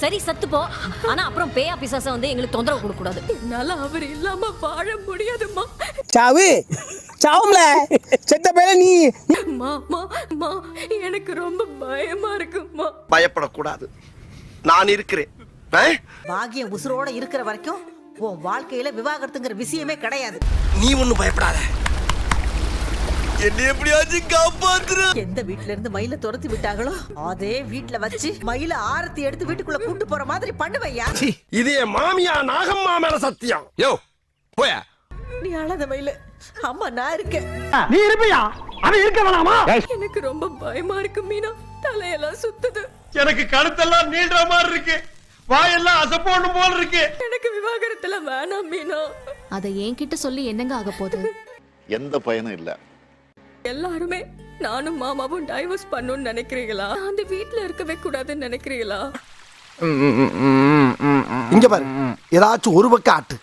சரி சத்து போ. ஆனா அப்புறம் பேயா பிசாச வந்து எங்களுக்கு தொந்தரவு கொடுக்க கூடாது. என்னால அவர் இல்லாம வாழ முடியாதும்மா. சாவு சாவும்ல செத்த பேர நீ. மா எனக்கு ரொம்ப பயமா இருக்குமா. பயப்படக்கூடாது, நான் இருக்கிறேன். பாக்கியம் உசுரோட இருக்கிற வரைக்கும் உன் வாழ்க்கையில விவாகரத்துங்கிற விஷயமே கிடையாது. நீ ஒண்ணும் பயப்படாத, என்ன எப்படியாச்சும் காப்பாத்துற. எந்த வீட்ல இருந்து மயில துரத்தி விட்டாங்களோ அதே வீட்ல வச்சு மயில ஆரத்தி எடுத்து வீட்டுக்குள்ள கூட்டு போற மாதிரி பண்ணுவையா. இது என் மாமியா நாகம்மா மேல சத்தியம். யோ போய. நீ அழாத மயில, அம்மா நான் இருக்கேன். நீ இருப்பியா? அவன் இருக்க வேணாமா? எனக்கு ரொம்ப பயமா இருக்கு மீனா. தலையெல்லாம் சுத்துது. எனக்கு கழுத்தெல்லாம் நீள்ற மாதிரி இருக்கு, வாயெல்லாம் அசப்போன்னு போல இருக்கு. எனக்கு விவாகரத்துல வேணாம் மீனா. அதை என்கிட்ட சொல்லி என்னங்க ஆக போகுது? எந்த பயனும் இல்ல. எல்லாருமே நானும் மாமாவும் டைவர்ஸ் பண்ணணும்னு நினைக்கிறீங்களா? அந்த வீட்ல இருக்கவே கூடாதுன்னு நினைக்கிறீங்களா? இங்க பாரு, ஏதாச்சும் ஒரு பக்கம் ஆட்டு.